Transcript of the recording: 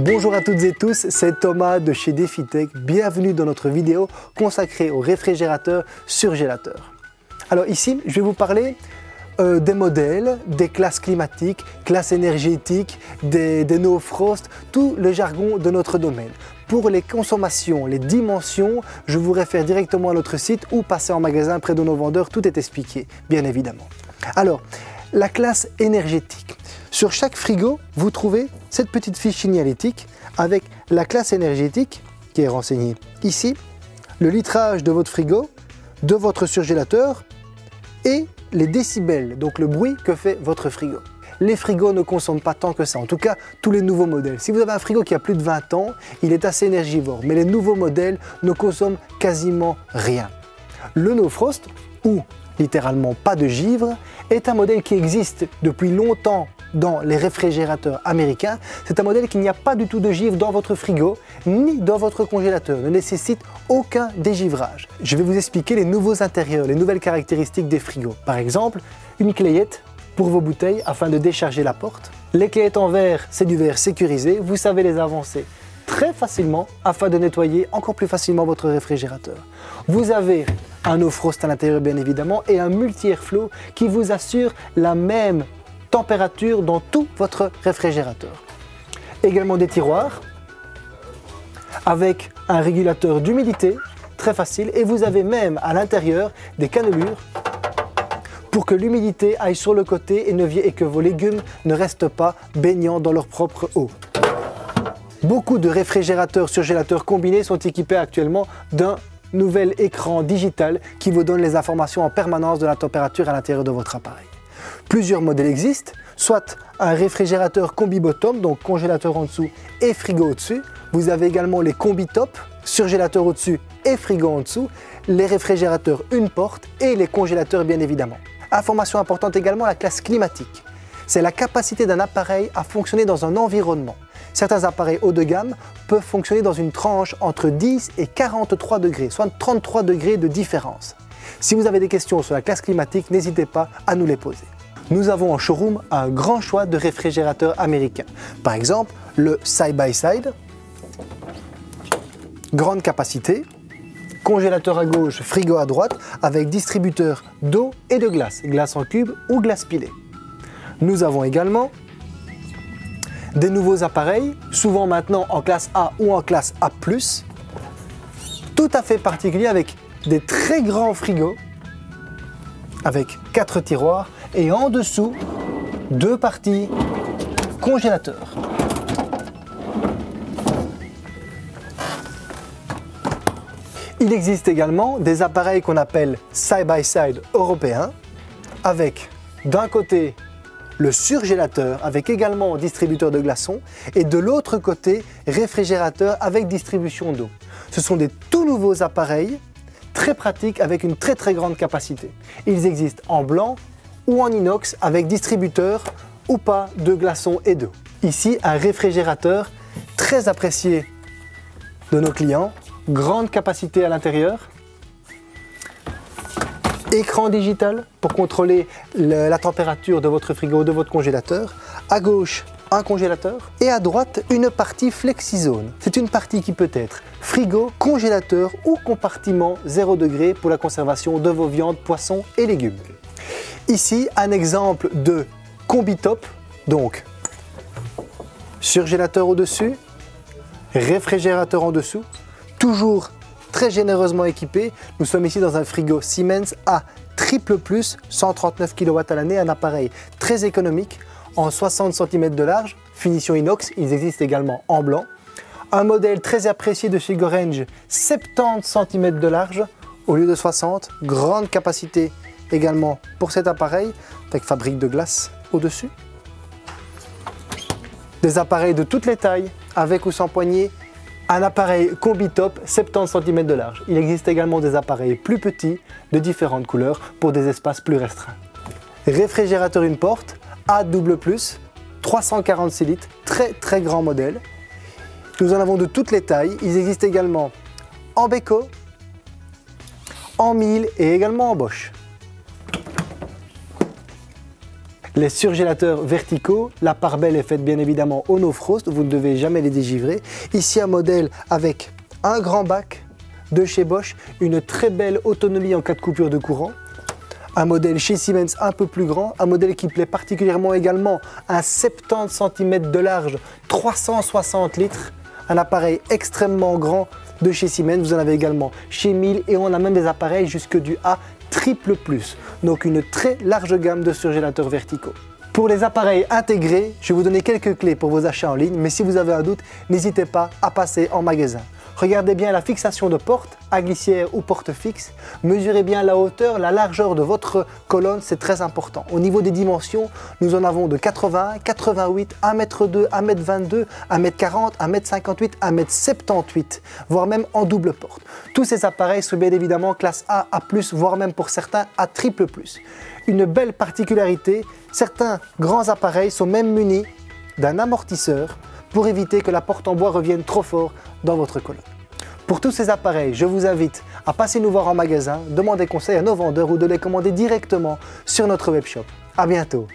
Bonjour à toutes et tous, c'est Thomas de chez DefiTech. Bienvenue dans notre vidéo consacrée aux réfrigérateurs surgélateurs. Alors ici, je vais vous parler des modèles, des classes climatiques, classes énergétiques, des no frost, tout le jargon de notre domaine. Pour les consommations, les dimensions, je vous réfère directement à notre site ou passez en magasin près de nos vendeurs, tout est expliqué, bien évidemment. Alors, la classe énergétique. Sur chaque frigo, vous trouvez cette petite fiche signalétique avec la classe énergétique qui est renseignée ici, le litrage de votre frigo, de votre surgélateur et les décibels, donc le bruit que fait votre frigo. Les frigos ne consomment pas tant que ça, en tout cas tous les nouveaux modèles. Si vous avez un frigo qui a plus de 20 ans, il est assez énergivore, mais les nouveaux modèles ne consomment quasiment rien. Le no frost, ou littéralement pas de givre, est un modèle qui existe depuis longtemps dans les réfrigérateurs américains. C'est un modèle qu'il n'y a pas du tout de givre dans votre frigo ni dans votre congélateur, ne nécessite aucun dégivrage. Je vais vous expliquer les nouveaux intérieurs, les nouvelles caractéristiques des frigos. Par exemple, une clayette pour vos bouteilles afin de décharger la porte. Les clayettes en verre, c'est du verre sécurisé, vous savez les avancer très facilement afin de nettoyer encore plus facilement votre réfrigérateur. Vous avez un no frost à l'intérieur bien évidemment et un multi-airflow qui vous assure la même température dans tout votre réfrigérateur. Également des tiroirs avec un régulateur d'humidité très facile et vous avez même à l'intérieur des cannelures pour que l'humidité aille sur le côté et que vos légumes ne restent pas baignant dans leur propre eau. Beaucoup de réfrigérateurs surgélateurs combinés sont équipés actuellement d'un nouvel écran digital qui vous donne les informations en permanence de la température à l'intérieur de votre appareil. Plusieurs modèles existent, soit un réfrigérateur combi bottom, donc congélateur en dessous et frigo au-dessus. Vous avez également les combi top, surgélateur au-dessus et frigo en dessous, les réfrigérateurs une porte et les congélateurs bien évidemment. Information importante également, la classe climatique. C'est la capacité d'un appareil à fonctionner dans un environnement. Certains appareils haut de gamme peuvent fonctionner dans une tranche entre 10 et 43 degrés, soit 33 degrés de différence. Si vous avez des questions sur la classe climatique, n'hésitez pas à nous les poser. Nous avons en showroom un grand choix de réfrigérateurs américains. Par exemple, le side-by-side, grande capacité, congélateur à gauche, frigo à droite, avec distributeur d'eau et de glace, glace en cube ou glace pilée. Nous avons également des nouveaux appareils, souvent maintenant en classe A ou en classe A+, tout à fait particuliers avec des très grands frigos, avec 4 tiroirs et en dessous, 2 parties congélateurs. Il existe également des appareils qu'on appelle side-by-side européens, avec d'un côté le surgélateur avec également distributeur de glaçons et de l'autre côté réfrigérateur avec distribution d'eau. Ce sont des tout nouveaux appareils très pratiques avec une très grande capacité. Ils existent en blanc ou en inox avec distributeur ou pas de glaçons et d'eau. Ici un réfrigérateur très apprécié de nos clients, grande capacité à l'intérieur. Écran digital pour contrôler la température de votre frigo, de votre congélateur. À gauche, un congélateur et à droite, une partie FlexiZone. C'est une partie qui peut être frigo, congélateur ou compartiment 0 degré pour la conservation de vos viandes, poissons et légumes. Ici, un exemple de combi top, donc surgélateur au-dessus, réfrigérateur en dessous, toujours très généreusement équipé. Nous sommes ici dans un frigo Siemens A triple plus, 139 kW à l'année, un appareil très économique en 60 cm de large, finition inox, ils existent également en blanc. Un modèle très apprécié de chez Gorange, 70 cm de large au lieu de 60, grande capacité également pour cet appareil, avec fabrique de glace au-dessus. Des appareils de toutes les tailles, avec ou sans poignée. Un appareil combi top, 70 cm de large. Il existe également des appareils plus petits, de différentes couleurs, pour des espaces plus restreints. Réfrigérateur une porte, A double plus, 346 litres, très grand modèle. Nous en avons de toutes les tailles. Ils existent également en Beko, en Miele et également en Bosch. Les surgélateurs verticaux, la part belle est faite bien évidemment au no frost, vous ne devez jamais les dégivrer. Ici un modèle avec un grand bac de chez Bosch, une très belle autonomie en cas de coupure de courant. Un modèle chez Siemens un peu plus grand, un modèle qui plaît particulièrement également, un 70 cm de large, 360 litres, un appareil extrêmement grand de chez Siemens. Vous en avez également chez Miele et on a même des appareils jusque du A triple plus, donc une très large gamme de surgélateurs verticaux. Pour les appareils intégrés, je vais vous donner quelques clés pour vos achats en ligne, mais si vous avez un doute, n'hésitez pas à passer en magasin. Regardez bien la fixation de porte, à glissière ou porte fixe. Mesurez bien la hauteur, la largeur de votre colonne, c'est très important. Au niveau des dimensions, nous en avons de 80, 88, 1m2, 1m22, 1m40, 1m58, 1m78, voire même en double porte. Tous ces appareils sont bien évidemment classe A, A+, voire même pour certains A triple plus. Une belle particularité, certains grands appareils sont même munis d'un amortisseur pour éviter que la porte en bois revienne trop fort dans votre colonne. Pour tous ces appareils, je vous invite à passer nous voir en magasin, demander conseil à nos vendeurs ou de les commander directement sur notre webshop. À bientôt!